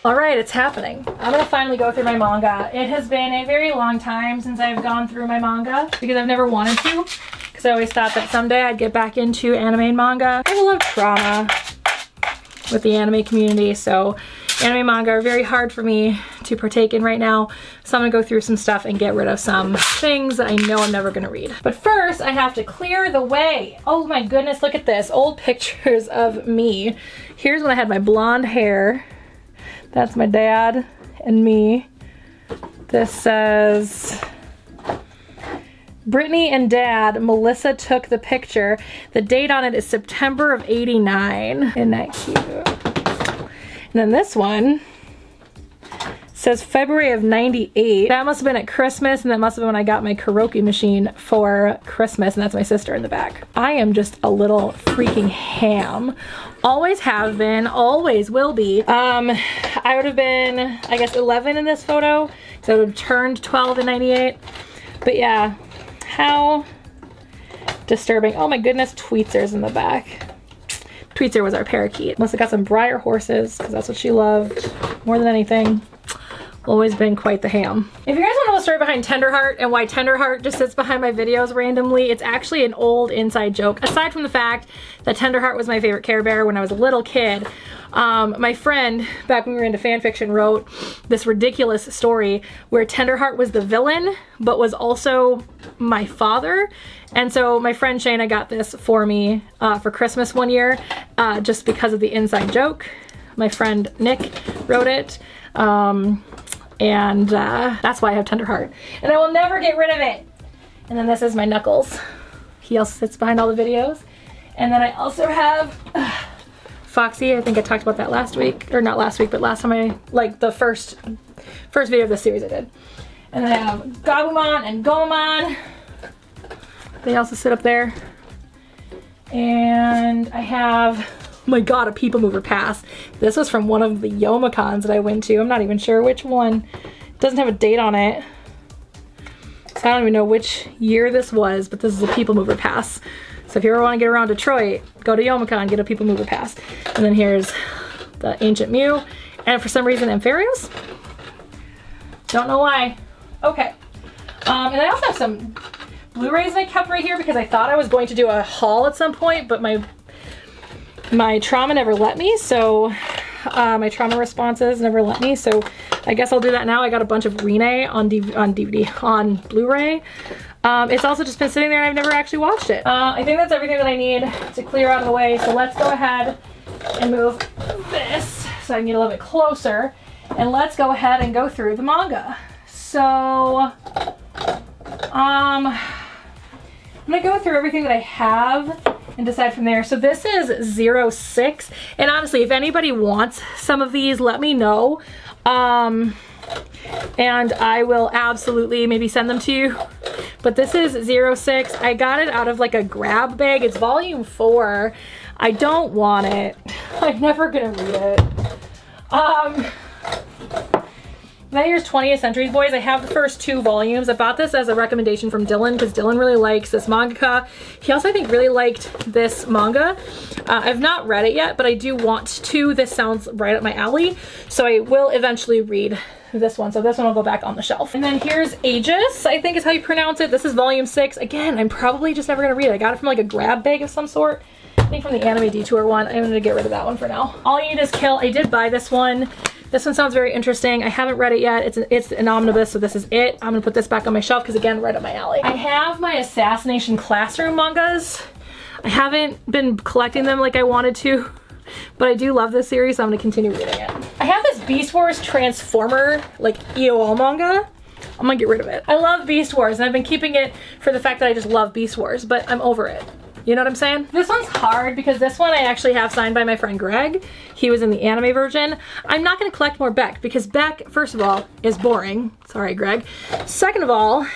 All right, it's happening. I'm gonna finally go through my manga. It has been a very long time since I've gone through my manga because I've never wanted to, because I always thought that someday I'd get back into anime and manga. I have a lot of trauma with the anime community, so anime and manga are very hard for me to partake in right now. So I'm gonna go through some stuff and get rid of some things that I know I'm never gonna read. But first, I have to clear the way. Oh my goodness, look at this. Old pictures of me. Here's when I had my blonde hair. That's my dad and me. This says, Brittany and Dad, Melissa took the picture. The date on it is September of '89. Isn't that cute? And then this one says February of '98. That must have been at Christmas, and that must have been when I got my karaoke machine for Christmas, and that's my sister in the back. I am just a little freaking ham. Always have been, always will be. I would have been, I guess, 11 in this photo, so I would have turned 12 in '98. But yeah, how disturbing. Oh my goodness, Tweetzer's in the back. Tweetzer was our parakeet. Melissa got some Breyer horses, because that's what she loved more than anything. Always been quite the ham. If you guys want to know the story behind Tenderheart and why Tenderheart just sits behind my videos randomly, it's actually an old inside joke. Aside from the fact that Tenderheart was my favorite Care Bear when I was a little kid, my friend, back when we were into fan fiction, wrote this ridiculous story where Tenderheart was the villain, but was also my father. And so my friend Shayna got this for me for Christmas one year, just because of the inside joke. My friend Nick wrote it. And that's why I have Tenderheart. And I will never get rid of it. And then this is my Knuckles. He also sits behind all the videos. And then I also have Foxy. I think I talked about that last week. Or not last week, but last time I, like the first video of this series I did. And then I have Gabumon and Gomon. They also sit up there. And I have, oh my god, a People Mover pass. This was from one of the Yomicons that I went to. I'm not even sure which one. It doesn't have a date on it. So I don't even know which year this was, but this is a People Mover pass. So if you ever want to get around Detroit, go to Yomicon, get a People Mover pass. And then here's the Ancient Mew. And for some reason, Ampharios. Don't know why. Okay. And I also have some Blu-rays that I kept right here because I thought I was going to do a haul at some point, but my trauma never let me, so my trauma responses never let me, so I guess I'll do that now. I got a bunch of Rene on Blu-ray. It's also just been sitting there and I've never actually watched it. I think that's everything that I need to clear out of the way, so let's go ahead and move this so I can get a little bit closer, and let's go ahead and go through the manga. So, I'm gonna go through everything that I have and decide from there. So this is 06, and honestly, if anybody wants some of these, let me know. And I will absolutely maybe send them to you. But this is 06. I got it out of like a grab bag. It's volume 4. I don't want it. I'm never gonna read it. Then here's 20th Century Boys. I have the first 2 volumes. I bought this as a recommendation from Dylan because Dylan really likes this mangaka. He also, I think, really liked this manga. I've not read it yet, but I do want to. This sounds right up my alley. So I will eventually read this one. So this one will go back on the shelf. And then here's Aegis, I think is how you pronounce it. This is volume 6. Again, I'm probably just never going to read it. I got it from like a grab bag of some sort. I think from the Anime Detour one. I'm going to get rid of that one for now. All You Need Is Kill. I did buy this one. This one sounds very interesting. I haven't read it yet. It's an omnibus, so this is it. I'm gonna put this back on my shelf because, again, right up my alley. I have my Assassination Classroom mangas. I haven't been collecting them like I wanted to, but I do love this series, so I'm gonna continue reading it. I have this Beast Wars Transformer, like, EOL manga. I'm gonna get rid of it. I love Beast Wars, and I've been keeping it for the fact that I just love Beast Wars, but I'm over it. You know what I'm saying? This one's hard because this one I actually have signed by my friend Greg. He was in the anime version. I'm not gonna collect more Beck because Beck, first of all, is boring. Sorry, Greg. Second of all,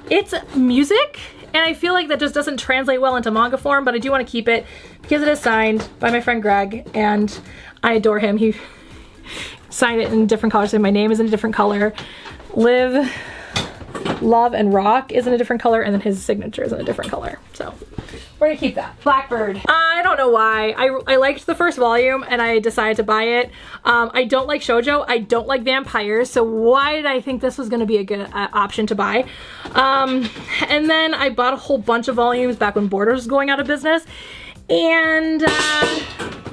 it's music, and I feel like that just doesn't translate well into manga form, but I do want to keep it because it is signed by my friend Greg, and I adore him. He signed it in different colors, so my name is in a different color. Live, Love, and Rock is in a different color, and then his signature is in a different color. So we're gonna keep that. Blackbird. I don't know why. I liked the first volume and I decided to buy it. I don't like shoujo. I don't like vampires. So why did I think this was gonna be a good option to buy? And then I bought a whole bunch of volumes back when Borders was going out of business. And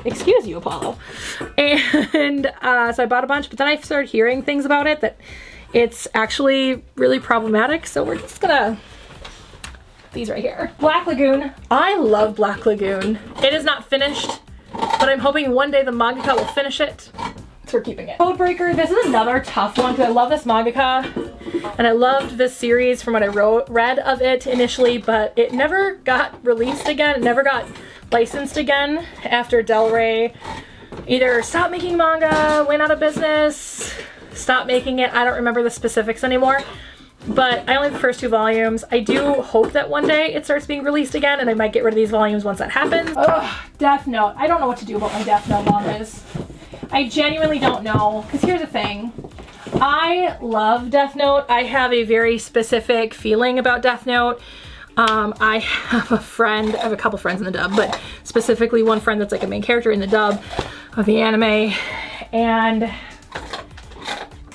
excuse you, Apollo. And so I bought a bunch, but then I started hearing things about it that it's actually really problematic. So we're just gonna, these right here. Black Lagoon. I love Black Lagoon. It is not finished, but I'm hoping one day the mangaka will finish it. So we're keeping it. Codebreaker. This is another tough one because I love this mangaka and I loved this series from what I read of it initially, but it never got released again. It never got licensed again after Del Rey either stopped making manga, went out of business, stopped making it. I don't remember the specifics anymore, but I only have the first 2 volumes. I do hope that one day it starts being released again and I might get rid of these volumes once that happens. Ugh, Death Note. I don't know what to do about my Death Note mangas. I genuinely don't know, because here's the thing. I love Death Note. I have a very specific feeling about Death Note. I have a friend, I have a couple friends in the dub, but specifically one friend that's like a main character in the dub of the anime, and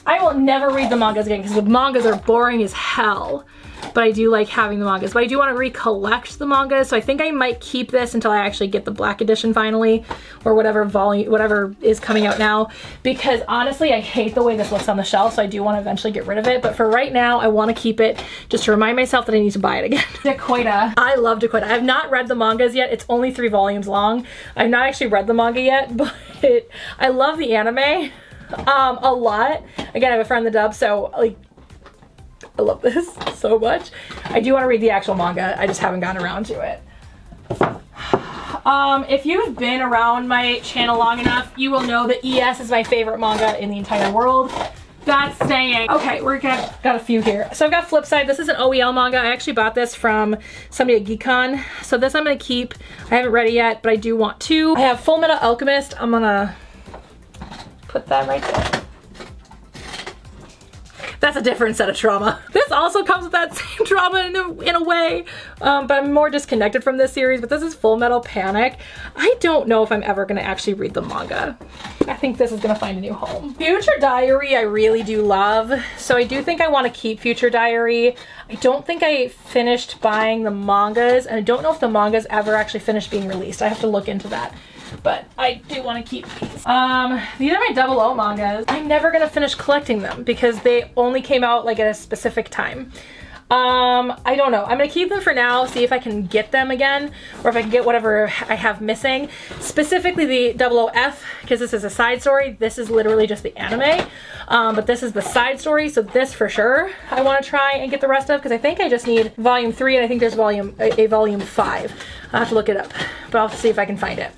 I will never read the mangas again because the mangas are boring as hell, but I do like having the mangas. But I do want to recollect the mangas, so I think I might keep this until I actually get the black edition finally, or whatever volume, whatever is coming out now, because honestly I hate the way this looks on the shelf, so I do want to eventually get rid of it, but for right now I want to keep it just to remind myself that I need to buy it again. Dacoita. I love Dacoita. I have not read the mangas yet. It's only 3 volumes long. I've not actually read the manga yet, but I love the anime a lot. Again, I have a friend in the dub, so like I love this so much. I do want to read the actual manga. I just haven't gotten around to it. If you've been around my channel long enough, you will know that ES is my favorite manga in the entire world. That's saying. Okay, we're got a few here. So I've got Flipside. This is an OEL manga. I actually bought this from somebody at GeekCon. So this I'm going to keep. I haven't read it yet, but I do want to. I have Full Metal Alchemist. I'm going to put that right there. That's a different set of trauma. This also comes with that same trauma in a way, but I'm more disconnected from this series, but this is Full Metal Panic. I don't know if I'm ever gonna actually read the manga. I think this is gonna find a new home. Future Diary I really do love, so I do think I wanna keep Future Diary. I don't think I finished buying the mangas, and I don't know if the mangas ever actually finished being released. I have to look into that. But I do want to keep these. These are my 00 mangas. I'm never going to finish collecting them because they only came out like at a specific time. I don't know. I'm going to keep them for now, see if I can get them again, or if I can get whatever I have missing. Specifically the 00F, because this is a side story. This is literally just the anime, but this is the side story, so this for sure I want to try and get the rest of, because I think I just need volume 3, and I think there's a volume 5. I'll have to look it up, but I'll see if I can find it.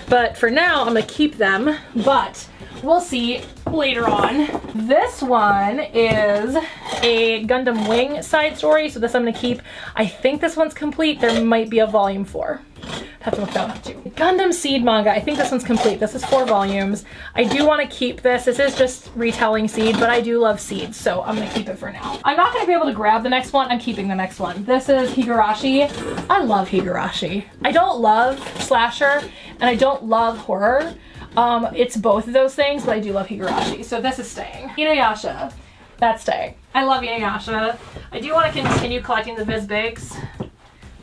But for now, I'm going to keep them, but we'll see later on. This one is a Gundam Wing side story, so this I'm going to keep. I think this one's complete. There might be a volume 4. I have to look that up too. Gundam Seed manga. I think this one's complete. This is 4 volumes. I do want to keep this. This is just retelling Seed, but I do love Seed, so I'm going to keep it for now. I'm not going to be able to grab the next one. I'm keeping the next one. This is Higarashi. I love Higarashi. I don't love slasher, and I don't love horror. It's both of those things, but I do love Higarashi, so this is staying. Inuyasha. That's staying. I love Inuyasha. I do want to continue collecting the Vizbigs.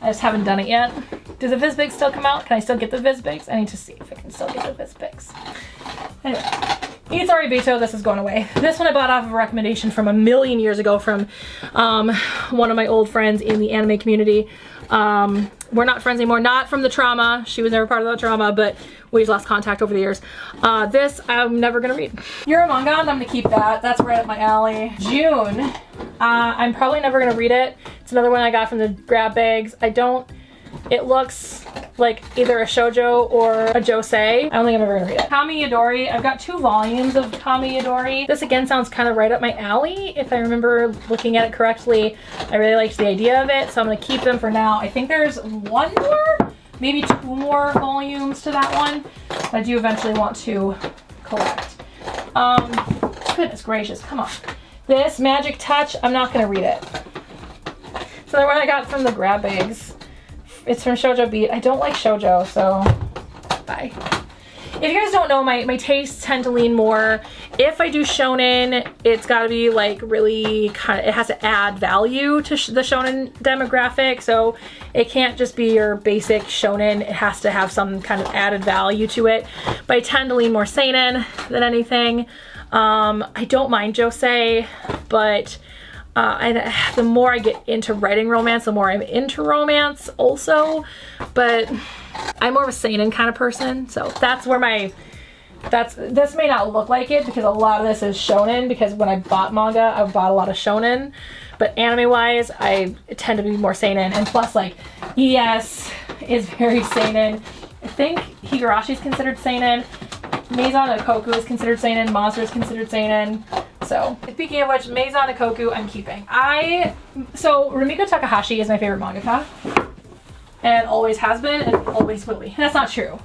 I just haven't done it yet. Does the Vizbigs still come out? Can I still get the Vizbigs? I need to see if I can still get the Vizbigs. Anyway, Itari Bito, this is going away. This one I bought off of a recommendation from a million years ago from one of my old friends in the anime community. We're not friends anymore, not from the trauma. She was never part of the trauma, but we just lost contact over the years. This I'm never gonna read. You're a manga, I'm gonna keep that. That's right up my alley. June, I'm probably never gonna read it. It's another one I got from the grab bags. It looks like either a shoujo or a josei. I don't think I'm ever gonna read it. Kami Yadori, I've got 2 volumes of Kami Yadori. This again sounds kind of right up my alley. If I remember looking at it correctly, I really liked the idea of it, so I'm gonna keep them for now. I think there's 1 more, maybe 2 more volumes to that one, but I do eventually want to collect. Goodness gracious, come on. This Magic Touch, I'm not gonna read it. It's another one I got from the grab bags It's from Shoujo Beat. I don't like shoujo, so bye. If you guys don't know, my tastes tend to lean more, if I do shonen, it's got to be like really kind of, it has to add value to the shonen demographic. So it can't just be your basic shonen. It has to have some kind of added value to it. But I tend to lean more seinen than anything. I don't mind josei, but the more I get into writing romance, the more I'm into romance also. But I'm more of a seinen kind of person, so that's where this may not look like it because a lot of this is shonen, because when I bought manga, I bought a lot of shonen, but anime wise, I tend to be more seinen, and plus like ES is very seinen. I think Higarashi is considered seinen, Maison Ikoku is considered seinen, Monster is considered seinen. So speaking of which, Maison Ikoku I'm keeping. So Rumiko Takahashi is my favorite mangaka. And always has been, and always will be. That's not true.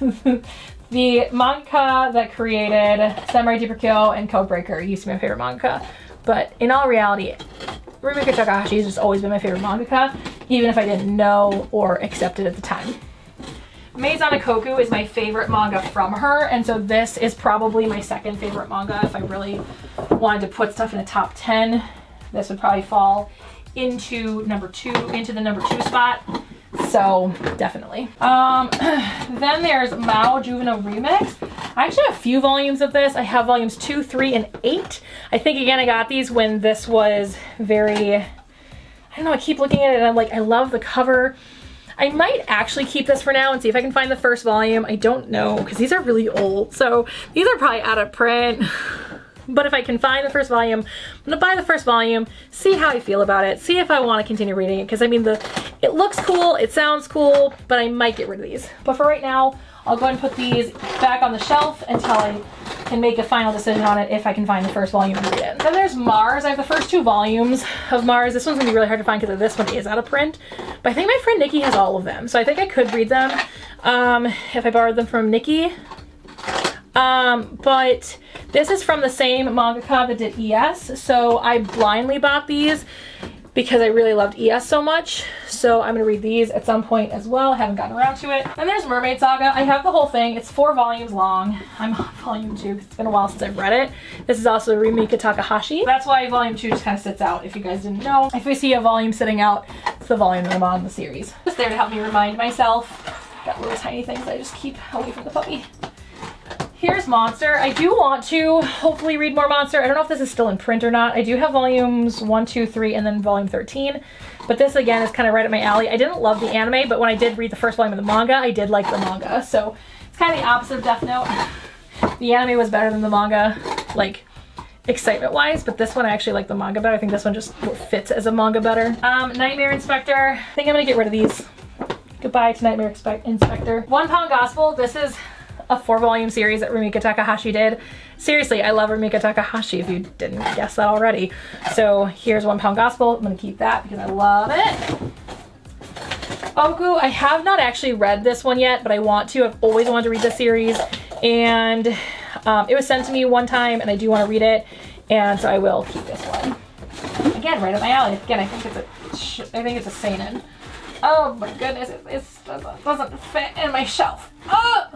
The mangaka that created Samurai Deeper Kill and Codebreaker used to be my favorite mangaka. But in all reality, Rumiko Takahashi has just always been my favorite mangaka, even if I didn't know or accept it at the time. Maison Ikoku is my favorite manga from her, and so this is probably my second favorite manga. If I really wanted to put stuff in a top 10, this would probably fall into the number 2 spot. So definitely. Then there's Mao Juvenile Remix. I actually have a few volumes of this. I have volumes 2, 3, and 8. I think again I got these when this was very, I don't know, I keep looking at it and I'm like, I love the cover. I might actually keep this for now and see if I can find the first volume. I don't know, because these are really old. So these are probably out of print. But if I can find the first volume, I'm gonna buy the first volume, see how I feel about it, see if I want to continue reading it, because I mean, it looks cool, it sounds cool, but I might get rid of these. But for right now, I'll go ahead and put these back on the shelf until I can make a final decision on it if I can find the first volume and read it. Then there's Mars. I have the first 2 volumes of Mars. This one's gonna be really hard to find because this one is out of print, but I think my friend Nikki has all of them, so I think I could read them if I borrowed them from Nikki. But this is from the same mangaka that did ES, so I blindly bought these because I really loved ES so much. So I'm gonna read these at some point as well. I haven't gotten around to it. Then there's Mermaid Saga. I have the whole thing. It's 4 volumes long. I'm on volume 2 because it's been a while since I've read it. This is also Rumiko Takahashi. That's why volume 2 just kind of sits out, if you guys didn't know. If we see a volume sitting out, it's the volume that I'm on in the series. Just there to help me remind myself. Got little tiny things I just keep away from the puppy. Here's Monster. I do want to hopefully read more Monster. I don't know if this is still in print or not. I do have volumes 1, 2, 3, and then volume 13. But this again is kind of right up my alley. I didn't love the anime, but when I did read the first volume of the manga, I did like the manga. So it's kind of the opposite of Death Note. The anime was better than the manga, like excitement wise, but this one I actually like the manga better. I think this one just fits as a manga better. Nightmare Inspector. I think I'm gonna get rid of these. Goodbye to Nightmare Inspector. 1 Pound Gospel. This is a 4-volume series that Rumiko Takahashi did. Seriously, I love Rumiko Takahashi if you didn't guess that already. So here's 1 Pound Gospel. I'm gonna keep that because I love it. Oku, I have not actually read this one yet, but I want to. I've always wanted to read this series, and it was sent to me one time and I do want to read it, and so I will keep this one. Again, right up my alley. Again, I think it's a seinen. Oh my goodness, it doesn't fit in my shelf. Oh!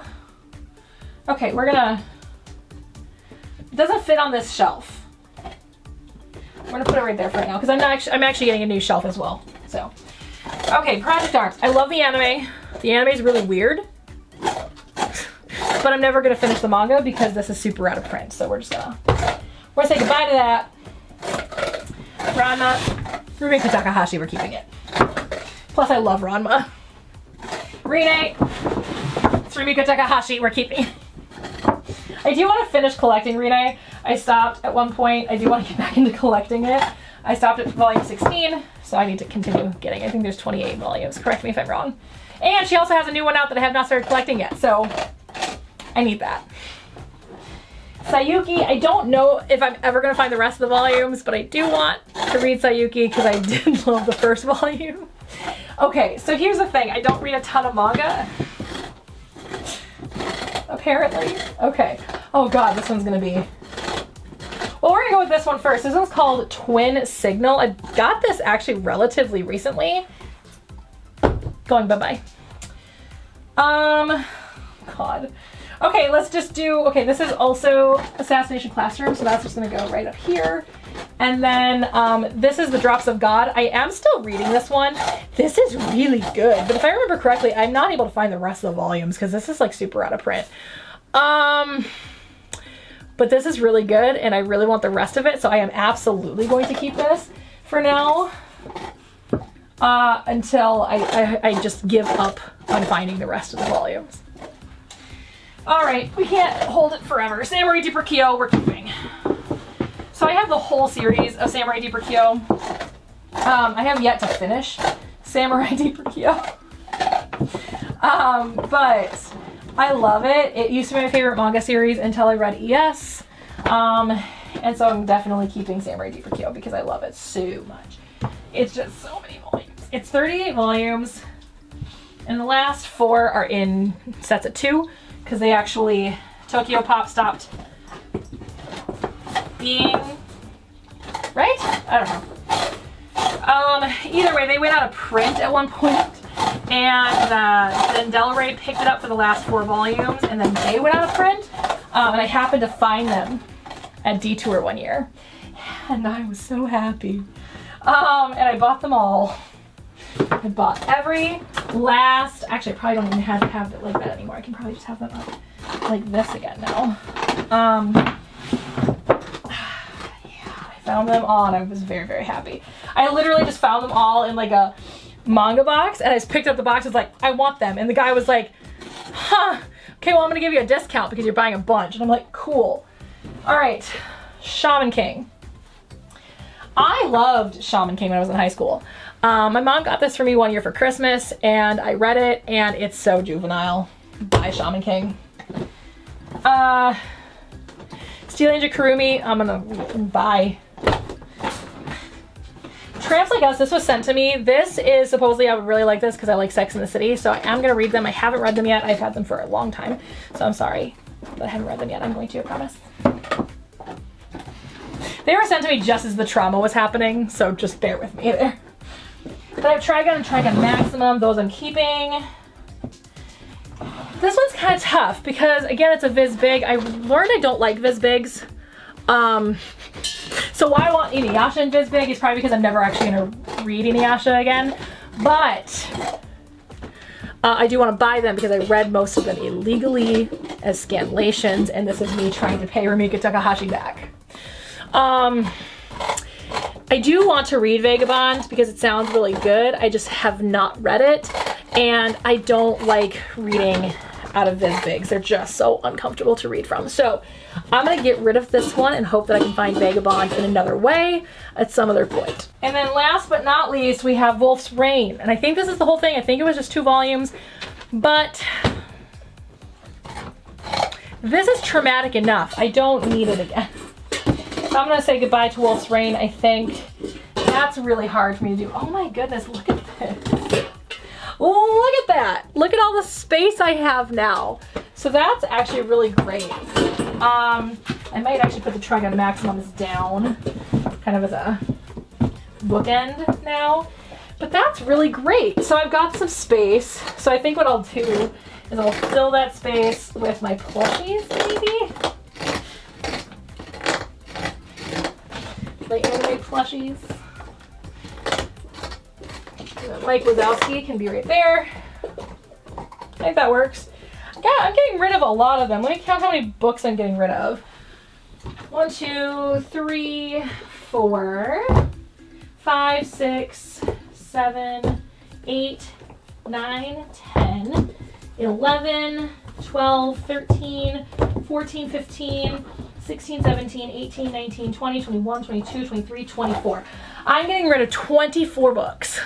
Okay, it doesn't fit on this shelf. We're gonna put it right there for right now because I'm actually getting a new shelf as well. So, okay, Project Arms. I love the anime. The anime is really weird, but I'm never gonna finish the manga because this is super out of print. So we're gonna say goodbye to that. Ranma, Rumiko Takahashi, we're keeping it. Plus, I love Ranma. Rine, it's Rumiko Takahashi, we're keeping it. I do want to finish collecting Rine. I stopped at one point. I do want to get back into collecting it. I stopped at volume 16, so I need to continue getting. I think there's 28 volumes. Correct me if I'm wrong. And she also has a new one out that I have not started collecting yet, so I need that. Sayuki, I don't know if I'm ever going to find the rest of the volumes, but I do want to read Sayuki because I did love the first volume. Okay, so here's the thing. I don't read a ton of manga. Apparently. Okay. Oh god, this one's gonna be... Well, we're gonna go with this one first. This one's called Twin Signal. I got this actually relatively recently. going bye-bye. God. Okay, let's just do, okay, this is also Assassination Classroom, so that's just gonna go right up here. And then this is The Drops of God. I am still reading this one. This is really good, but if I remember correctly, I'm not able to find the rest of the volumes because this is like super out of print. But this is really good and I really want the rest of it, so I am absolutely going to keep this for now until I just give up on finding the rest of the volumes. All right, we can't hold it forever. Samurai Deeper Kyo, we're keeping. So I have the whole series of Samurai Deeper Kyo. I have yet to finish Samurai Deeper Kyo. But I love it. It used to be my favorite manga series until I read ES. And so I'm definitely keeping Samurai Deeper Kyo because I love it so much. It's just so many volumes. It's 38 volumes. And the last 4 are in sets of 2. Because they actually, Tokyo Pop stopped being, right? I don't know. Either way, they went out of print at one point, and then Del Rey picked it up for the last 4 volumes, and then they went out of print, and I happened to find them at Detour one year, and I was so happy. And I bought them all. I bought every last, actually I probably don't even have it like that anymore. I can probably just have them up like this again now. Yeah, I found them all and I was very, very happy. I literally just found them all in like a manga box and I just picked up the box and was like, I want them. And the guy was like, huh, okay, well I'm gonna give you a discount because you're buying a bunch. And I'm like, cool. All right, Shaman King. I loved Shaman King when I was in high school. My mom got this for me one year for Christmas and I read it and it's so juvenile. Buy Shaman King. Steel Angel Kurumi, I'm gonna buy. Tramps Like Us, this was sent to me. This is supposedly, I would really like this because I like Sex in the City, so I am gonna read them. I haven't read them yet. I've had them for a long time, so I'm sorry that I haven't read them yet. I'm going to, I promise. They were sent to me just as the trauma was happening, so just bear with me there. But I have Trigun and Trigun Maximum. Those I'm keeping. This one's kind of tough because, again, it's a Viz Big. I learned I don't like Viz Bigs. So why I want Inuyasha and Viz Big is probably because I'm never actually going to read Inuyasha again. But I do want to buy them because I read most of them illegally as scanlations, and this is me trying to pay Rumiko Takahashi back. I do want to read Vagabond because it sounds really good. I just have not read it, and I don't like reading out of Viz Bigs. They're just so uncomfortable to read from. So I'm gonna get rid of this one and hope that I can find Vagabond in another way at some other point. And then last but not least, we have Wolf's Rain. And I think this is the whole thing. I think it was just 2 volumes, but this is traumatic enough. I don't need it again. So I'm gonna say goodbye to Wolf's Rain, I think. That's really hard for me to do. Oh my goodness, look at this. Oh, look at that. Look at all the space I have now. So that's actually really great. I might actually put the Trigun Maximums down, kind of as a bookend now. But that's really great. So I've got some space. So I think what I'll do is I'll fill that space with my plushies, maybe. My anime plushies. Mike Wazowski can be right there. I think that works. Yeah, I'm getting rid of a lot of them. Let me count how many books I'm getting rid of. 1, 2, 3, 4, 5, 6, 7, 8, 9, 10, 11, 12, 13, 14, 15, 16, 17, 18, 19, 20, 21, 22, 23, 24. I'm getting rid of 24 books.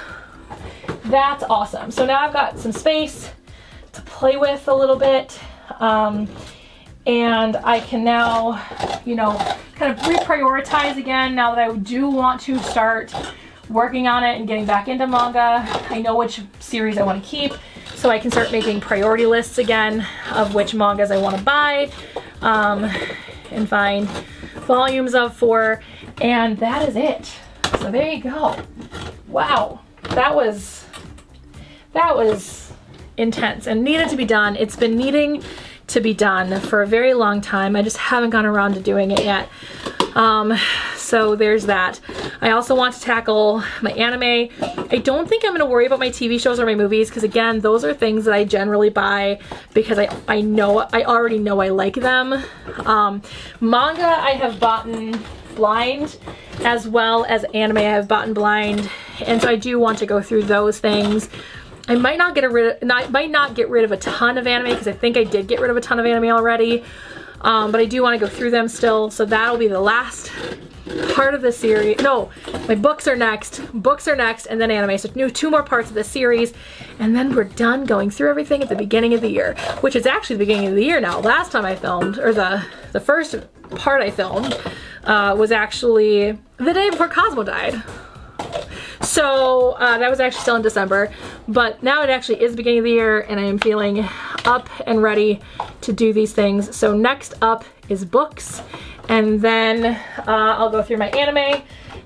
That's awesome. So now I've got some space to play with a little bit. And I can now, you know, kind of reprioritize again now that I do want to start working on it and getting back into manga. I know which series I want to keep, so I can start making priority lists again of which mangas I want to buy and find volumes of for, and that is it. So there you go. Wow, that was that was intense and needed to be done. It's been needing to be done for a very long time. I just haven't gone around to doing it yet. So there's that. I also want to tackle my anime. I don't think I'm going to worry about my TV shows or my movies because, again, those are things that I generally buy because I already know I like them. Manga I have bought blind, as well as anime I have bought blind, and so I do want to go through those things. I might not get rid of a ton of anime because I think I did get rid of a ton of anime already, but I do want to go through them still. So that'll be the last part of the series. No, my books are next, and then anime. So two more parts of the series, and then we're done going through everything at the beginning of the year, which is actually the beginning of the year now. Last time I filmed, or the first part I filmed, was actually the day before Cosmo died. So that was actually still in December, but now it actually is the beginning of the year and I am feeling up and ready to do these things. So next up is books, and then I'll go through my anime,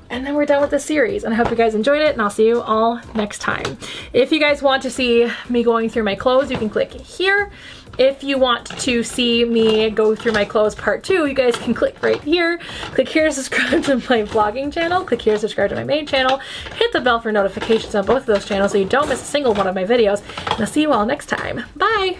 and then we're done with the series. And I hope you guys enjoyed it, and I'll see you all next time. If you guys want to see me going through my clothes, you can click here. If you want to see me go through my clothes part 2, you guys can click right here. Click here to subscribe to my vlogging channel. Click here to subscribe to my main channel. Hit the bell for notifications on both of those channels so you don't miss a single one of my videos. And I'll see you all next time. Bye!